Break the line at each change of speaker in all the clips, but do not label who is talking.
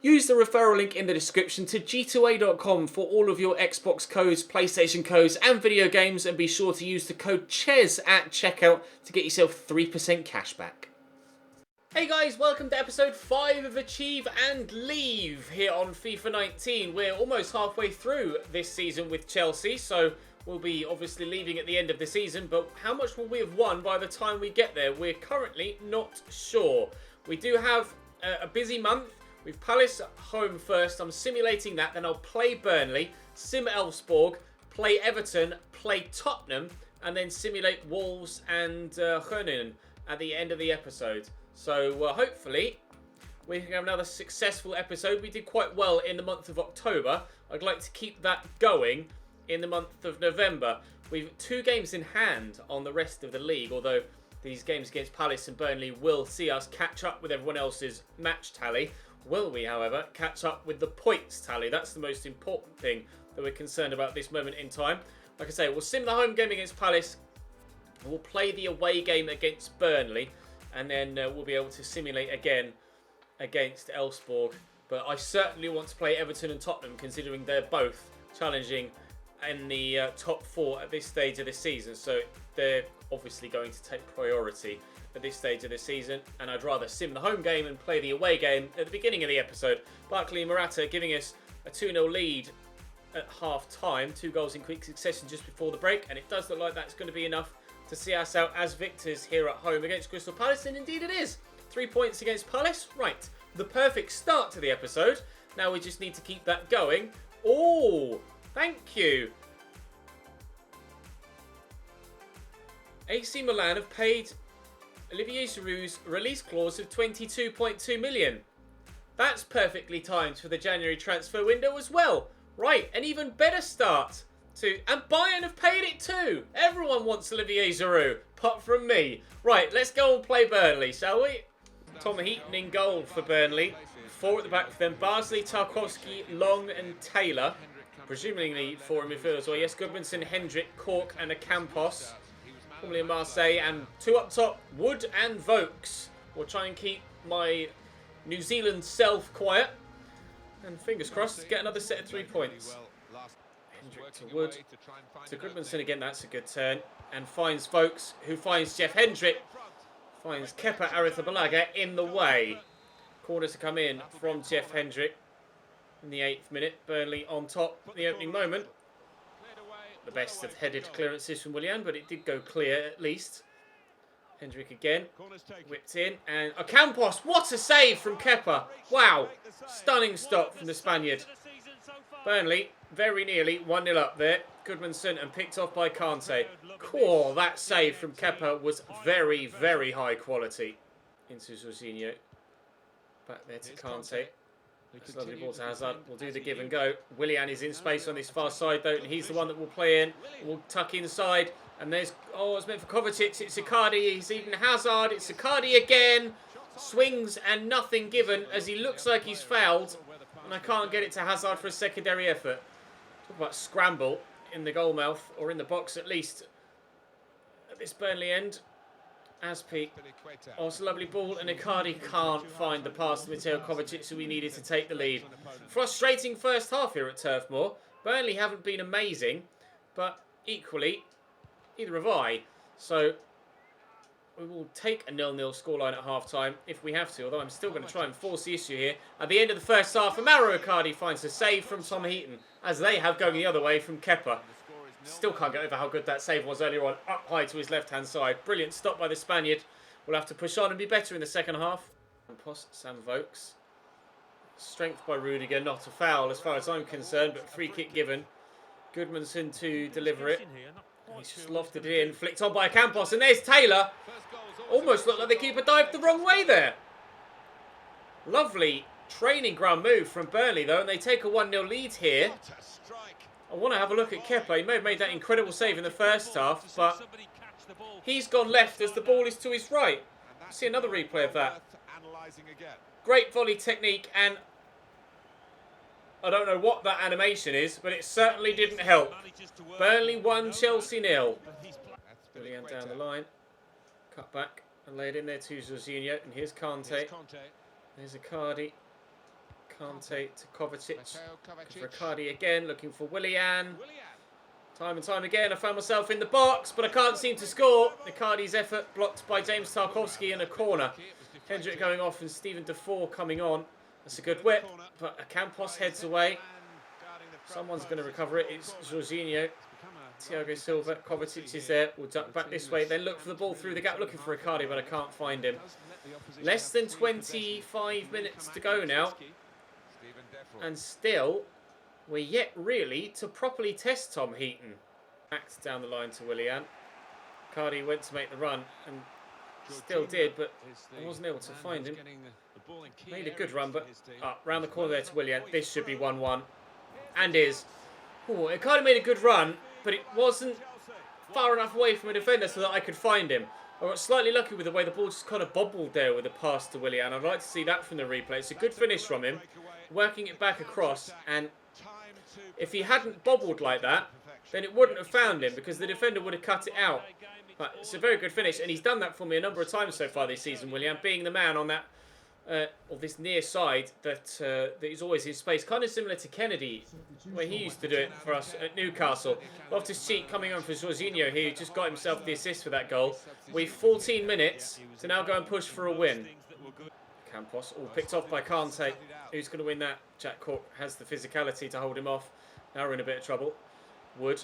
Use the referral link in the description to g2a.com for all of your Xbox codes, PlayStation codes and video games, and be sure to use the code CHES at checkout to get yourself 3% cash back. Hey guys, welcome to episode 5 of Achieve and Leave here on FIFA 19. We're almost halfway through this season with Chelsea, so we'll be obviously leaving at the end of the season, but how much will we have won by the time we get there? We're currently not sure. We do have a busy month. We've Palace at home first. I'm simulating that. Then I'll play Burnley, sim Elfsborg, play Everton, play Tottenham, and then simulate Wolves and Groningen at the end of the episode. So hopefully we can have another successful episode. We did quite well in the month of October. I'd like to keep that going in the month of November. We've 2 games in hand on the rest of the league, although these games against Palace and Burnley will see us catch up with everyone else's match tally. Will we, however, catch up with the points tally? That's the most important thing that we're concerned about at this moment in time. Like I say, we'll sim the home game against Palace. We'll play the away game against Burnley. And then we'll be able to simulate again against Elfsborg. But I certainly want to play Everton and Tottenham, considering they're both challenging in the top 4 at this stage of the season. So they're obviously going to take priority at this stage of the season, and I'd rather sim the home game and play the away game at the beginning of the episode. Barkley and Morata giving us a 2-0 lead at half-time, 2 goals in quick succession just before the break, and it does look like that's going to be enough to see us out as victors here at home against Crystal Palace, and indeed it is. 3 points against Palace. Right, the perfect start to the episode. Now we just need to keep that going. Oh, thank you. AC Milan have paid Olivier Giroud's release clause of 22.2 million. That's perfectly timed for the January transfer window as well. Right, an even better start to... And Bayern have paid it too. Everyone wants Olivier Giroud, apart from me. Right, let's go and play Burnley, shall we? Tom Heaton in goal for Burnley. 4 at the back for them. Barsley, Tarkowski, Long and Taylor. Presumably 4 in midfield as well. Yes, Goodmanson, Hendrick, Cork and a Campos. Formerly in Marseille, and 2 up top, Wood and Vokes. We'll try and keep my New Zealand self quiet. And fingers crossed, get another set of 3 points. Hendrick to Wood. To Goodmanson again, that's a good turn. And finds Vokes, who finds Jeff Hendrick. Finds Kepa Arrizabalaga in the way. Corner to come in from Jeff Hendrick in the 8th minute. Burnley on top at the opening moment. The best of headed clearances from Willian, but it did go clear at least. Hendrick again, whipped in, and Campos, what a save from Kepa. Wow, stunning stop from the Spaniard. Burnley, very nearly 1-0 up there. Goodmanson and picked off by Kante. Cool, that save from Kepa was very, very high quality. Into Jorginho. Back there to Kante. That's a lovely ball to Hazard. We'll do the give and go. Willian is in space on this far side though, and he's the one that will play in. We'll tuck inside, and there's... Oh, it's meant for Kovacic. It's Icardi. He's even Hazard. It's Icardi again. Swings and nothing given as he looks like he's fouled. And I can't get it to Hazard for a secondary effort. Talk about scramble in the goal mouth, or in the box at least, at this Burnley end. Aspi. Oh, it's a lovely ball, and Icardi can't find the pass to Mateo Kovacic, who we needed to take the lead. Frustrating first half here at Turf Moor. Burnley haven't been amazing, but equally, neither have I. So we will take a 0-0 scoreline at half-time if we have to, although I'm still going to try and force the issue here. At the end of the first half, Amaro Icardi finds a save from Tom Heaton, as they have going the other way from Kepa. Still can't get over how good that save was earlier on, up high to his left-hand side. Brilliant stop by the Spaniard. We'll have to push on and be better in the second half. Sam Vokes. Strength by Rudiger, not a foul as far as I'm concerned, but free kick given. Goodmanson to deliver it. He's just lofted it in, flicked on by Campos, and there's Taylor. Almost looked like the keeper dived the wrong way there. Lovely training ground move from Burnley though, and they take a 1-0 lead here. I want to have a look at Kepa. He may have made that incredible save in the first half, but he's gone left as the ball is to his right. See another replay of that. Great volley technique, and I don't know what that animation is, but it certainly didn't help. Burnley 1, Chelsea 0. Willian down the line. Cut back and laid in there to Jorginho. And here's Kante. There's Icardi. Kante to Kovacic. For Icardi again, looking for Willian. Time and time again, I found myself in the box, but I can't seem to score. Icardi's effort blocked by James Tarkowski in a corner. Hendrick going off and Stephen Defoe coming on. That's a good whip, but Campos heads away. Someone's going to recover it. It's Jorginho. Thiago Silva. Kovacic is there. We'll duck back this way. Then look for the ball through the gap. Looking for Icardi, but I can't find him. Less than 25 minutes to go now. And still, we're yet really to properly test Tom Heaton. Backed down the line to Willian. Icardi went to make the run and still did, but I wasn't able to find him. Made a good run, but round the corner there to Willian. This should be 1-1. And is. Oh, Icardi made a good run, but it wasn't far enough away from a defender so that I could find him. I got slightly lucky with the way the ball just kind of bobbled there with a pass to Willian. I'd like to see that from the replay. It's a good finish from him. Working it back across, and if he hadn't bobbled like that, then it wouldn't have found him because the defender would have cut it out. But it's a very good finish, and he's done that for me a number of times so far this season, Willian, being the man on that, or this near side that is always in space. Kind of similar to Kennedy, where he used to do it for us at Newcastle. Loftus-Cheek coming on for Jorginho here, who just got himself the assist for that goal. We've 14 minutes to now go and push for a win. Campos, all picked off by Kante. Who's going to win that? Jack Cork has the physicality to hold him off. Now we're in a bit of trouble. Wood,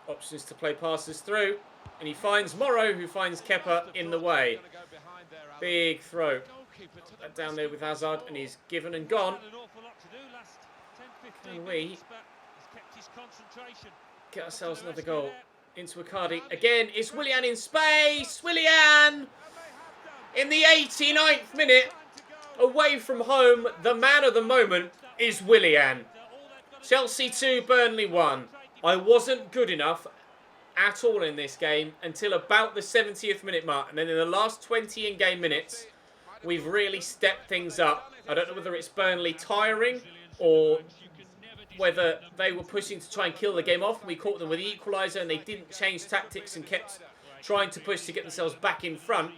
options to play passes through. And he finds Morrow, who finds Kepa in the way. Big throw. Down there with Hazard, and he's given and gone. Can we get ourselves another goal? Into Icardi. Again, it's Willian in space. Willian! In the 89th minute, away from home, the man of the moment is Willian. Chelsea 2, Burnley 1. I wasn't good enough at all in this game until about the 70th minute mark. And then in the last 20 in-game minutes, we've really stepped things up. I don't know whether it's Burnley tiring or whether they were pushing to try and kill the game off. We caught them with the equaliser and they didn't change tactics and kept trying to push to get themselves back in front.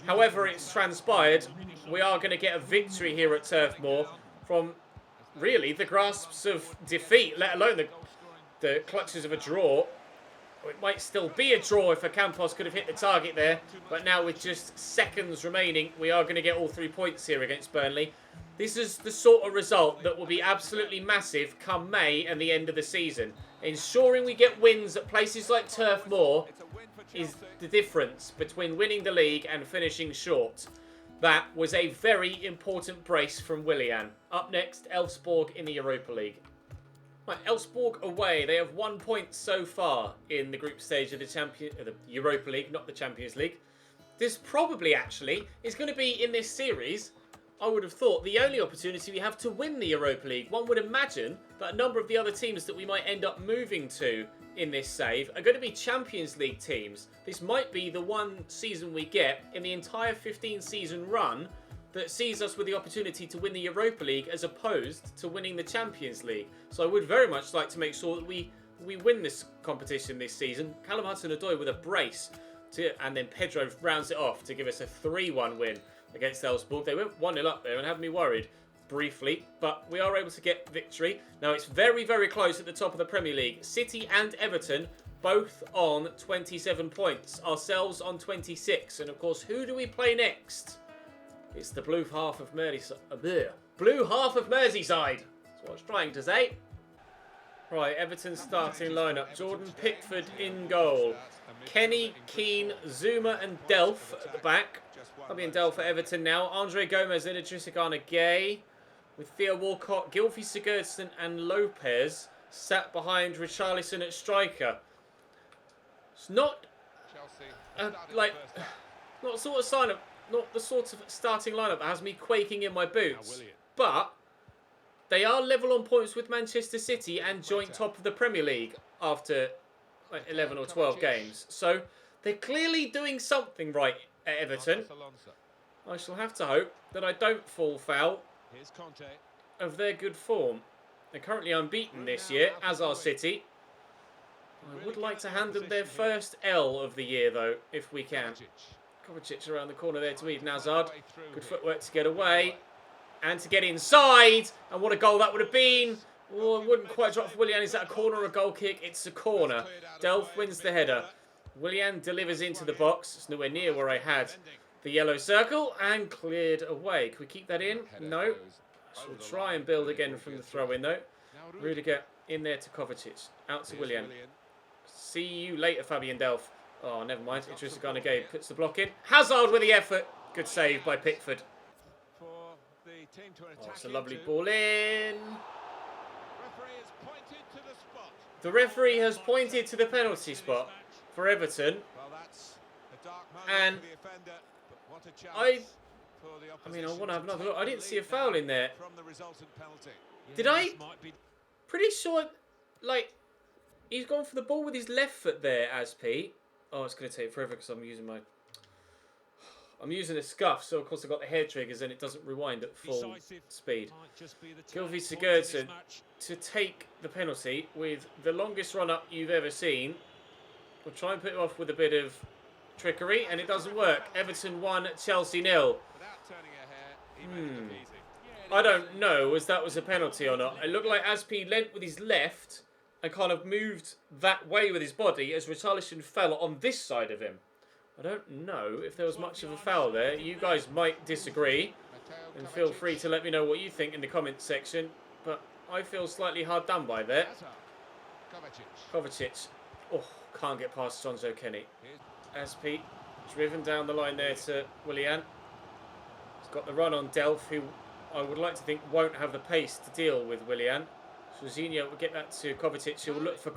However it's transpired, we are going to get a victory here at Turf Moor from really the grasps of defeat, let alone the clutches of a draw. It might still be a draw if Campos could have hit the target there. But now with just seconds remaining, we are going to get all 3 points here against Burnley. This is the sort of result that will be absolutely massive come May and the end of the season. Ensuring we get wins at places like Turf Moor is the difference between winning the league and finishing short. That was a very important brace from Willian. Up next, Elfsborg in the Europa League. Right, Elfsborg away. They have 1 point so far in the group stage of the Europa League, not the Champions League. This probably actually is going to be in this series, I would have thought, the only opportunity we have to win the Europa League. One would imagine that a number of the other teams that we might end up moving to in this save are going to be Champions League teams. This might be the one season we get in the entire 15-season run that sees us with the opportunity to win the Europa League as opposed to winning the Champions League. So I would very much like to make sure that we win this competition this season. Callum Hudson-Odoi with a brace, and then Pedro rounds it off to give us a 3-1 win against Elfsborg. They went 1-0 up there and had me worried briefly, but we are able to get victory. Now it's very, very close at the top of the Premier League. City and Everton both on 27 points. Ourselves on 26. And of course, who do we play next? It's the blue half of Merseyside. Blue half of Merseyside. That's what I was trying to say. Right, Everton's starting lineup. Jordan Pickford in goal. Kenny, Keane, Zuma and Delph at the back. I'll be in Delph for Everton now. Andre Gomez and Idrissa Gay. With Theo Walcott, Gylfi Sigurdsson and Lopez sat behind Richarlison at striker. It's not not sort of sign up. Not the sort of starting lineup that has me quaking in my boots. But they are level on points with Manchester City and joint top of the Premier League after 11 or 12 games. So they're clearly doing something right at Everton. I shall have to hope that I don't fall foul of their good form. They're currently unbeaten this year, as are City. I would like to hand them their first L of the year, though, if we can. Kovacic around the corner there to Eden Hazard. Good footwork to get away. And to get inside. And what a goal that would have been. Oh, it wouldn't quite drop for Willian. Is that a corner or a goal kick? It's a corner. Delph wins the header. Willian delivers into the box. It's nowhere near where I had the yellow circle. And cleared away. Can we keep that in? No. So we'll try and build again from the throw-in, though. Rudiger in there to Kovacic. Out to Willian. See you later, Fabian Delph. Oh, never mind. Idrissa Gana Gueye puts the block in. Hazard with the effort. Good save by Pickford. Oh, it's a lovely ball in. The referee has pointed to the penalty spot for Everton. And I mean, I want to have another look. I didn't see a foul in there. Did I? Pretty sure, like, he's gone for the ball with his left foot there, Asp. Oh, it's going to take forever because I'm using a scuff, so of course I've got the hair triggers and it doesn't rewind at full speed. Gylfi Sigurdsson to take the penalty with the longest run-up you've ever seen. We'll try and put it off with a bit of trickery, and it doesn't work. Everton 1, Chelsea 0. I don't know as that was a penalty or not. It looked like Asp leant with his left and kind of moved that way with his body as Richarlison fell on this side of him. I don't know if there was much of a foul there. You guys might disagree, and feel free to let me know what you think in the comments section. But I feel slightly hard done by there. Kovacic. Oh, can't get past Jonzo Kenny. Asp driven down the line there to Willian. He's got the run on Delph, who I would like to think won't have the pace to deal with Willian. Jorginho will get that to Kovacic, who will look for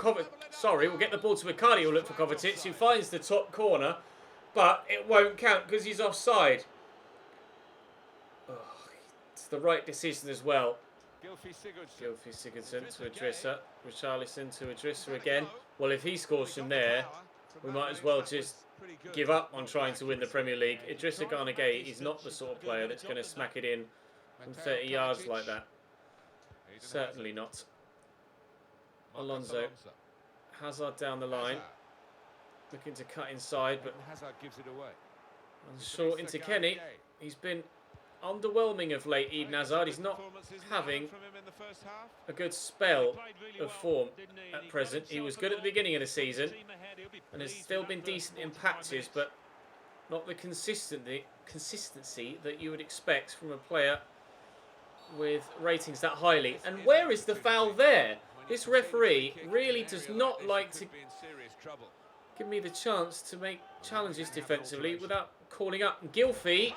we'll get the ball to Icardi, who will look for Kovacic, who finds the top corner. But it won't count because he's offside. Oh, it's the right decision as well. Gylfi Sigurdsson to Idrissa. Richarlison to Idrissa again. Well, if he scores from there, we might as well just give up on trying to win the Premier League. Idrissa Gana Gueye is not the sort of player that's going to smack it in from 30 yards like that. Certainly not. Alonso. Hazard down the line. Looking to cut inside, but short into Kenny. He's been underwhelming of late, Eden Hazard. He's not having a good spell of form at present. He was good at the beginning of the season and has still been decent in patches, but not the consistency that you would expect from a player with ratings that highly. And where is the foul there? This referee really does not like to give me the chance to make challenges defensively without calling up. And Gylfi.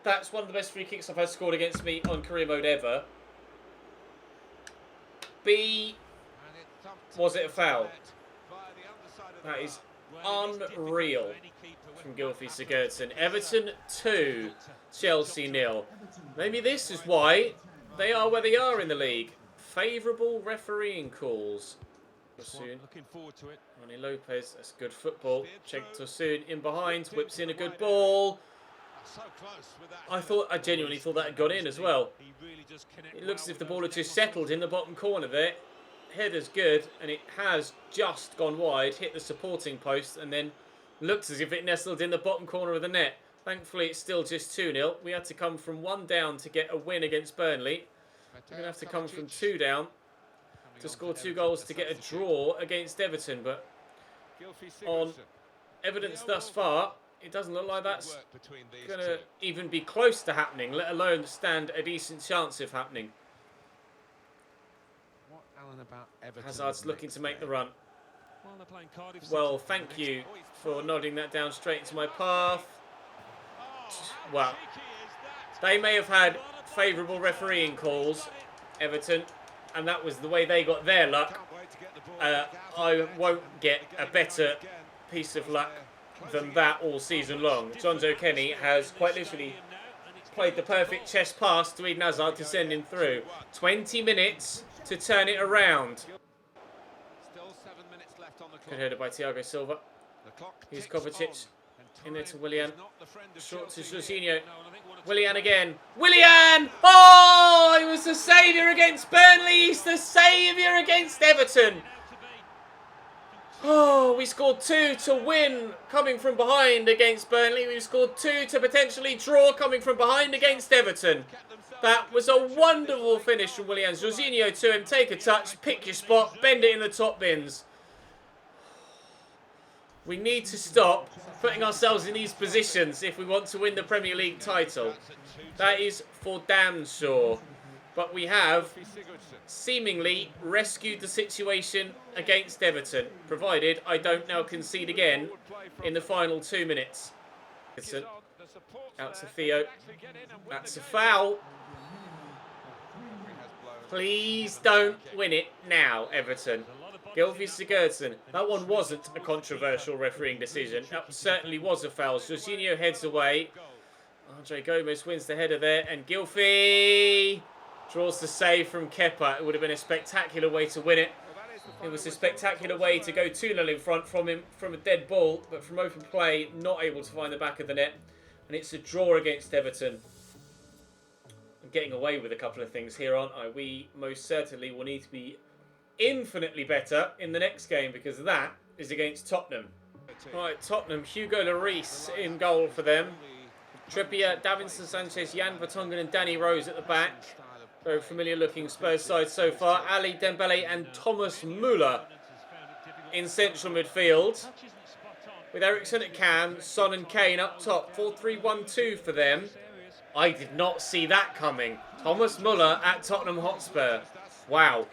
That's one of the best free kicks I've had scored against me on career mode ever. B, was it a foul? That is unreal from Gylfi Sigurdsson. Everton 2, Chelsea 0. Maybe this is why they are where they are in the league. Favourable refereeing calls. Tosun. Ronnie Lopez, that's good football. Cenk Tosun in behind, whips in a good ball. I genuinely thought that had gone in as well. It looks as if the ball had just settled in the bottom corner there. Header's good, and it has just gone wide, hit the supporting post, and then looked as if it nestled in the bottom corner of the net. Thankfully, it's still just 2-0. We had to come from 1 down to get a win against Burnley. We're going to have to come from 2 down to score 2 goals to get a draw against Everton. But on evidence thus far, it doesn't look like that's going to even be close to happening, let alone stand a decent chance of happening. Hazard's looking to make the run. Well, thank you for nodding that down straight into my path. Well, they may have had favourable refereeing calls, Everton, and that was the way they got their luck. I won't get a better piece of luck than that all season long. Jonzo Kenny has quite literally played the perfect chest pass to Eden Hazard to send him through. 20 minutes to turn it around. Good header by Thiago Silva. Here's Kovacic. In there to Willian. Short to Jorginho. Willian again. Willian! Oh! He was the saviour against Burnley. He's the saviour against Everton. Oh, we scored 2 to win coming from behind against Burnley. We scored 2 to potentially draw coming from behind against Everton. That was a wonderful finish from Willian. Jorginho to him, take a touch, pick your spot, bend it in the top bins. We need to stop putting ourselves in these positions if we want to win the Premier League title. That is for damn sure. But we have seemingly rescued the situation against Everton, provided I don't now concede again in the final 2 minutes. Out to Theo. That's a foul. Please don't win it now, Everton. Gylfi Sigurdsson. That one wasn't a controversial refereeing decision. That certainly was a foul. Jorginho heads away. Andre Gomez wins the header there. And Gylfi draws the save from Kepa. It would have been a spectacular way to win it. It was a spectacular way to go 2-0 in front from him from a dead ball. But from open play, not able to find the back of the net. And it's a draw against Everton. I'm getting away with a couple of things here, aren't I? We most certainly will need to be infinitely better in the next game, because that is against Tottenham. Right, Tottenham, Hugo Lloris in goal for them. Trippier, Davinson Sanchez, Jan Vertonghen and Danny Rose at the back. Very familiar looking Spurs side so far. Ali Dembele and Thomas Müller in central midfield. With Eriksen at cam, Son and Kane up top. 4-3-1-2 for them. I did not see that coming. Thomas Müller at Tottenham Hotspur. Wow.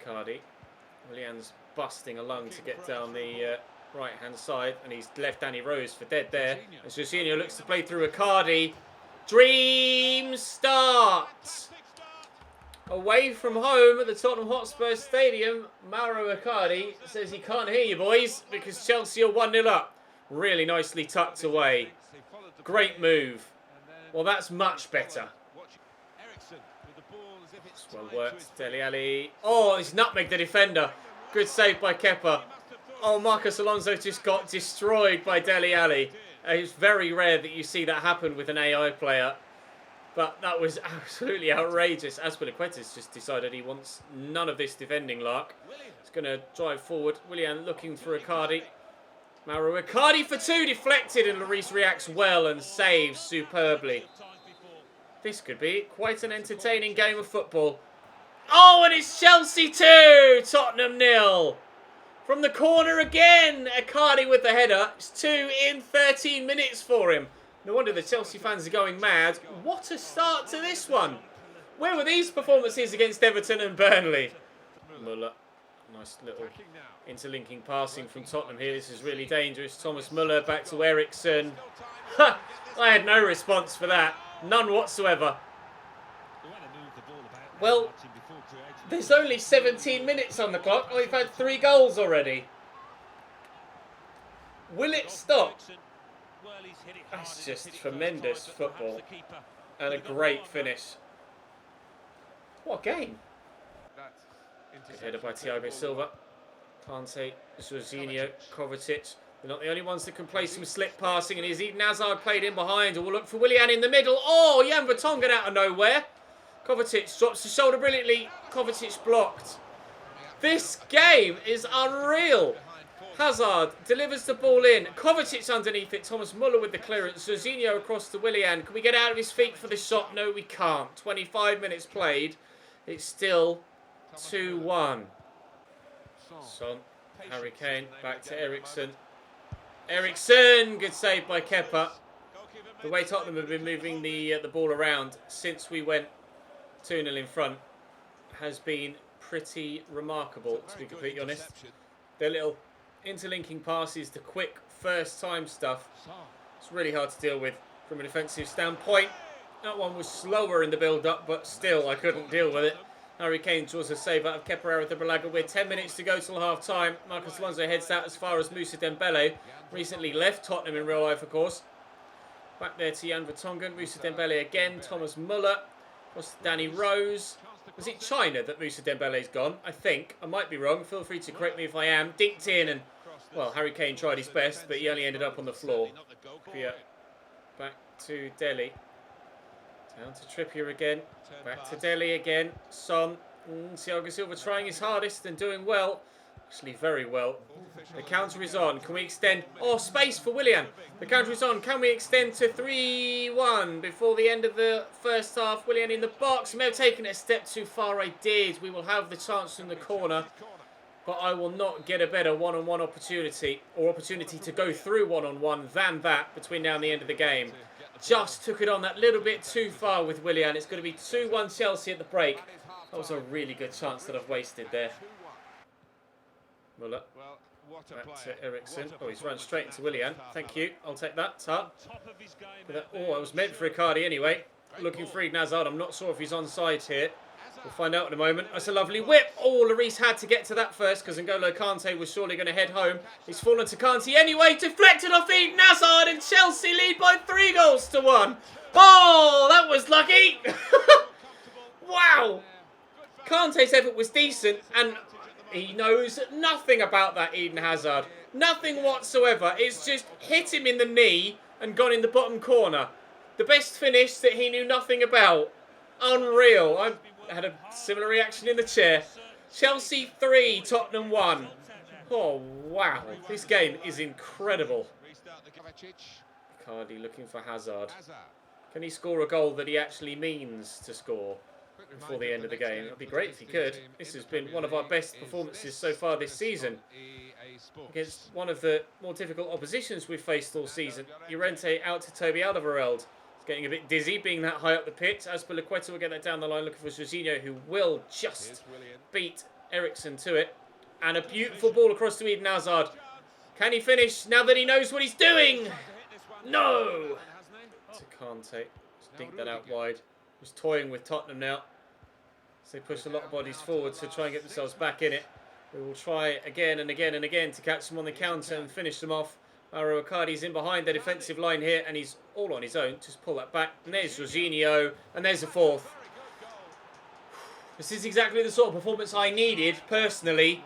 Icardi. Willian's busting a lung to get down the right-hand side. And he's left Danny Rose for dead there. And Jorginho looks to play through Icardi. Dream start! Away from home at the Tottenham Hotspur Stadium, Mauro Icardi says he can't hear you, boys, because Chelsea are 1-0 up. Really nicely tucked away. Great move. Well, that's much better. Well worked, Dele Alli. Oh, he's nutmegged the defender. Good save by Kepa. Oh, Marcos Alonso just got destroyed by Dele Alli. It's very rare that you see that happen with an AI player. But that was absolutely outrageous. Azpilicueta's just decided he wants none of this defending lark. He's going to drive forward. Willian looking for Icardi. Mauro Icardi for 2, deflected, and Lloris reacts well and saves superbly. This could be quite an entertaining game of football. Oh, and it's Chelsea 2, Tottenham 0. From the corner again, Icardi with the header. It's 2 in 13 minutes for him. No wonder the Chelsea fans are going mad. What a start to this one. Where were these performances against Everton and Burnley? Müller. Nice little interlinking passing from Tottenham here. This is really dangerous. Thomas Müller back to Eriksen. Ha! I had no response for that. None whatsoever. Well, there's only 17 minutes on the clock. We've had 3 goals already. Will it stop? That's just tremendous football. And a great finish. What a game. Good header by Thiago Silva. Kante, Jorginho, Kovacic. They're not the only ones that can play some slick passing, and is Eden Hazard played in behind. We'll look for Willian in the middle. Oh, Jan Vertonghen out of nowhere. Kovacic drops the shoulder brilliantly. Kovacic blocked. This game is unreal. Hazard delivers the ball in. Kovacic underneath it. Thomas Müller with the clearance. Jorginho across to Willian. Can we get out of his feet for the shot? No, we can't. 25 minutes played. It's still 2-1. Son, Harry Kane, back to Eriksen. Eriksen, good save by Kepa. The way Tottenham have been moving the ball around since we went 2-0 in front has been pretty remarkable, to be completely honest. Their little interlinking passes, the quick first-time stuff, it's really hard to deal with from a defensive standpoint. That one was slower in the build-up, but still, I couldn't deal with it. Harry Kane draws a save out of Kepa Arrizabalaga with 10 minutes to go till half-time. Marcos Alonso heads out as far as Moussa Dembele. Recently left Tottenham in real life, of course. Back there to Jan Vertonghen. Moussa Dembele again. Thomas Müller. Across to Danny Rose. Was it China that Moussa Dembele's gone? I think. I might be wrong. Feel free to correct me if I am. Dinked in and, well, Harry Kane tried his best, but he only ended up on the floor. Trippier. Back to Dele. Down to Trippier again. Back to Dele again. Son. Thiago Silva trying his hardest and doing well. actually very well. The counter is on. Can we extend? Oh, space for Willian. The counter is on. Can we extend to 3-1 before the end of the first half? Willian in the box. May have taken it a step too far. I did. We will have the chance in the corner. But I will not get a better one-on-one opportunity or opportunity to go through one-on-one than that between now and the end of the game. Just took it on that little bit too far with Willian. It's going to be 2-1 Chelsea at the break. That was a really good chance that I've wasted there. Muller. Back to Ericsson. Oh, he's run straight into Willian. Thank you. I'll take that. Oh, I was meant for Icardi anyway. Looking for Eden Hazard. I'm not sure if he's onside here. We'll find out in a moment. That's a lovely whip. Oh, Lloris had to get to that first because N'Golo Kante was surely going to head home. He's fallen to Kante anyway. Deflected off Eden Hazard and Chelsea lead by 3-1. Oh, that was lucky. Wow. Kante's effort was decent and he knows nothing about that Eden Hazard. Nothing whatsoever. It's just hit him in the knee and gone in the bottom corner. The best finish that he knew nothing about. Unreal. I had a similar reaction in the chair. Chelsea 3, Tottenham 1. Oh, wow. This game is incredible. Icardi looking for Hazard. Can he score a goal that he actually means to score before the end of the game? It'd be great if he could. This has been one of our best performances so far this season. Against one of the more difficult oppositions we've faced all season. Llorente out to Toby Alderweireld. Getting a bit dizzy being that high up the pitch. Azpilicueta will get that down the line looking for Jorginho, who will just beat Ericsson to it. And a beautiful ball across to Eden Hazard. Can he finish now that he knows what he's doing? No! To Kante. Just dink that out wide. He's toying with Tottenham now. So they push a lot of bodies forward to try and get themselves back in it. We will try again and again and again to catch them on the counter and finish them off. Mauro Icardi's in behind the defensive line here and he's all on his own. Just pull that back. And there's Jorginho. And there's the fourth. This is exactly the sort of performance I needed, personally,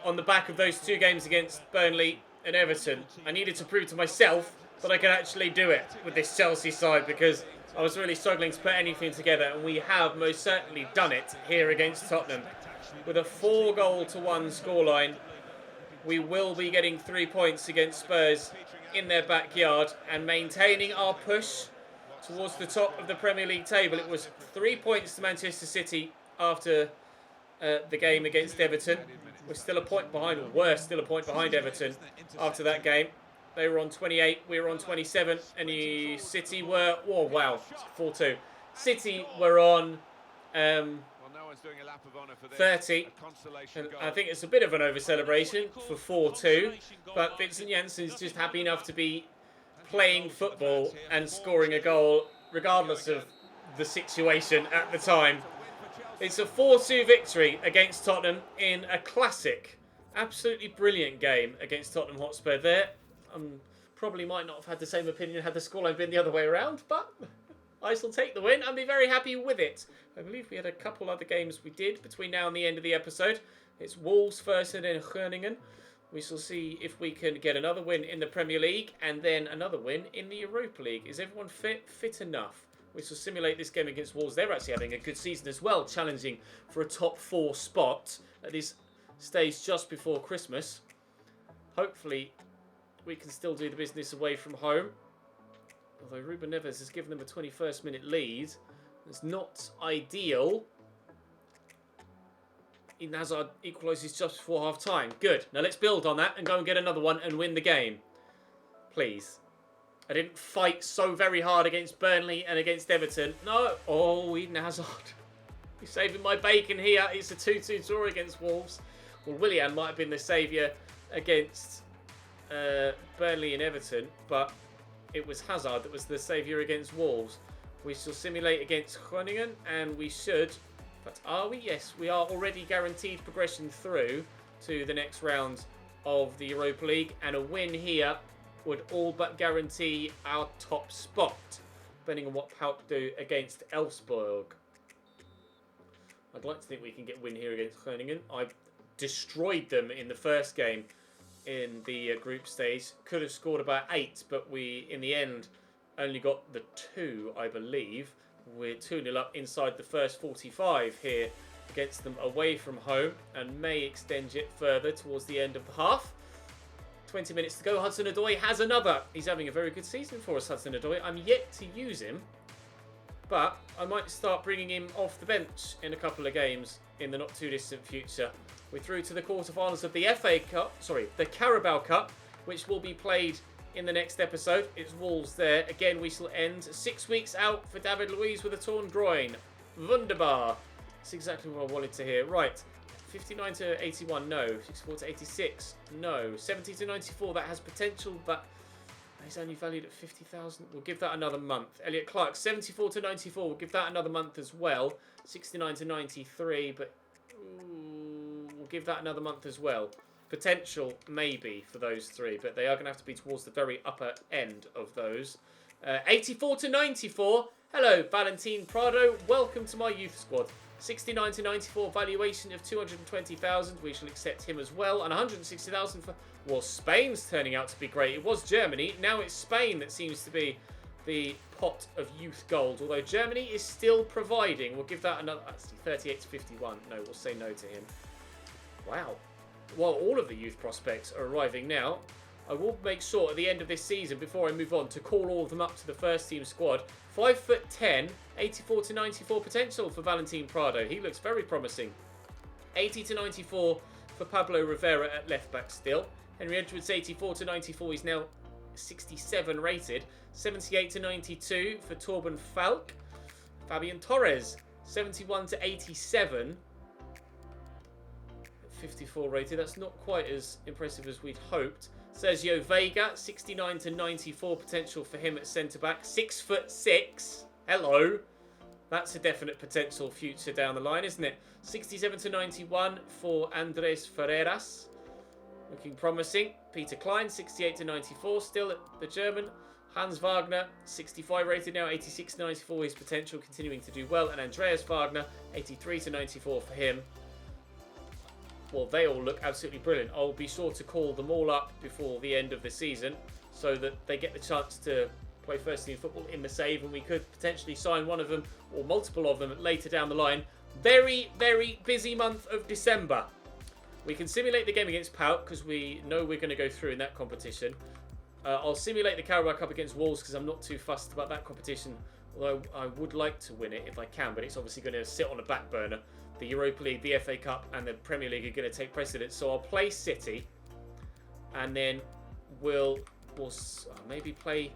on the back of those two games against Burnley and Everton. I needed to prove to myself that I could actually do it with this Chelsea side because I was really struggling to put anything together. And we have most certainly done it here against Tottenham. With a 4-1 scoreline. We will be getting 3 points against Spurs in their backyard and maintaining our push towards the top of the Premier League table. It was 3 points to Manchester City after the game against Everton. We're still a point behind, or were still a point behind Everton after that game. They were on 28, we were on 27, and the City were, oh wow, 4-2. City were on 30, and I think it's a bit of an over-celebration for 4-2, but Vincent Janssen's just happy enough to be playing football and scoring a goal regardless of the situation at the time. It's a 4-2 victory against Tottenham in a classic, absolutely brilliant game against Tottenham Hotspur there. Probably might not have had the same opinion had the scoreline been the other way around, but I shall take the win and be very happy with it. I believe we had a couple other games we did between now and the end of the episode. It's Wolves first and then Groningen. We shall see if we can get another win in the Premier League and then another win in the Europa League. Is everyone fit? Fit enough. We shall simulate this game against Wolves. They're actually having a good season as well, challenging for a top 4 spot at this stage just before Christmas. Hopefully, we can still do the business away from home. Although Ruben Neves has given them a 21st minute lead. It's not ideal. Eden Hazard equalises just before half time. Good. Now let's build on that and go and get another one and win the game. Please. I didn't fight so very hard against Burnley and against Everton. No. Oh, Eden Hazard. He's saving my bacon here. It's a 2-2 draw against Wolves. Well, Willian might have been the saviour against Burnley and Everton, but it was Hazard that was the saviour against Wolves. We shall simulate against Groningen, and we should. But are we? Yes, we are already guaranteed progression through to the next round of the Europa League, and a win here would all but guarantee our top spot, depending on what Pauk do against Elfsborg. I'd like to think we can get a win here against Groningen. I destroyed them in the first game in the group stage. Could have scored about 8, but we, in the end, only got the 2, I believe. We're 2-0 up inside the first 45 here against them away from home and may extend it further towards the end of the half. 20 minutes to go. Hudson-Odoi has another. He's having a very good season for us, Hudson-Odoi. I'm yet to use him, but I might start bringing him off the bench in a couple of games in the not too distant future. We're through to the quarterfinals of the the Carabao Cup, which will be played in the next episode. It's Wolves there. Again, we shall end 6 weeks out for David Luiz with a torn groin. Wunderbar. That's exactly what I wanted to hear. Right. 59 to 81, no. 64 to 86, no. 70 to 94, that has potential, but he's only valued at 50,000. We'll give that another month. Elliot Clark, 74 to 94, we'll give that another month as well. 69 to 93, but we'll give that another month as well. Potential, maybe, for those three, but they are going to have to be towards the very upper end of those. 84 to 94, hello, Valentin Prado. Welcome to my youth squad. 69 to 94, valuation of 220,000. We shall accept him as well. And 160,000 for... Well, Spain's turning out to be great. It was Germany. Now it's Spain that seems to be the pot of youth gold. Although Germany is still providing. We'll give that another... Actually, 38 to 51. No, we'll say no to him. Wow. Well, all of the youth prospects are arriving now. I will make sure at the end of this season, before I move on, to call all of them up to the first team squad. 5'10", 84 to 94 potential for Valentin Prado. He looks very promising. 80 to 94 for Pablo Rivera at left back still. Henry Edwards 84 to 94. He's now 67 rated. 78 to 92 for Torben Falk. Fabian Torres 71 to 87. 54 rated. That's not quite as impressive as we'd hoped. Sergio Vega, 69 to 94 potential for him at centre-back. 6'6". Hello. That's a definite potential future down the line, isn't it? 67 to 91 for Andres Ferreras. Looking promising. Peter Klein, 68 to 94. Still at the German. Hans Wagner, 65 rated now. 86 to 94. His potential continuing to do well. And Andreas Wagner, 83 to 94 for him. Well, they all look absolutely brilliant. I'll be sure to call them all up before the end of the season so that they get the chance to play first team football in the save, and we could potentially sign one of them or multiple of them later down the line. Very, very busy month of December. We can simulate the game against Pauk because we know we're going to go through in that competition. I'll simulate the Carabao Cup against Wolves because I'm not too fussed about that competition, although I would like to win it if I can, but it's obviously going to sit on the back burner. The Europa League, the FA Cup and the Premier League are going to take precedence. So I'll play City and then we'll maybe play...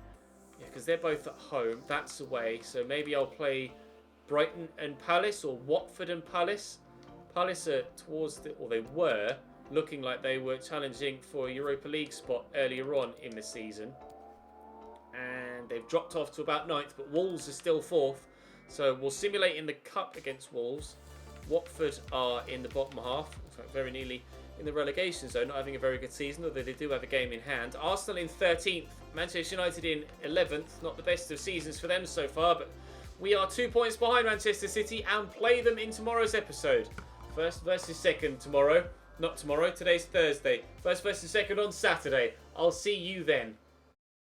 Yeah, because they're both at home. That's away. So maybe I'll play Brighton and Palace or Watford and Palace. Palace are towards the... Or they were looking like they were challenging for a Europa League spot earlier on in the season. And they've dropped off to about 9th. But Wolves are still 4th. So we'll simulate in the Cup against Wolves. Watford are in the bottom half, in fact very nearly in the relegation zone, not having a very good season, although they do have a game in hand. Arsenal in 13th, Manchester United in 11th, not the best of seasons for them so far, but we are 2 points behind Manchester City and play them in tomorrow's episode. First versus second tomorrow, not tomorrow, today's Thursday. First versus second on Saturday. I'll see you then.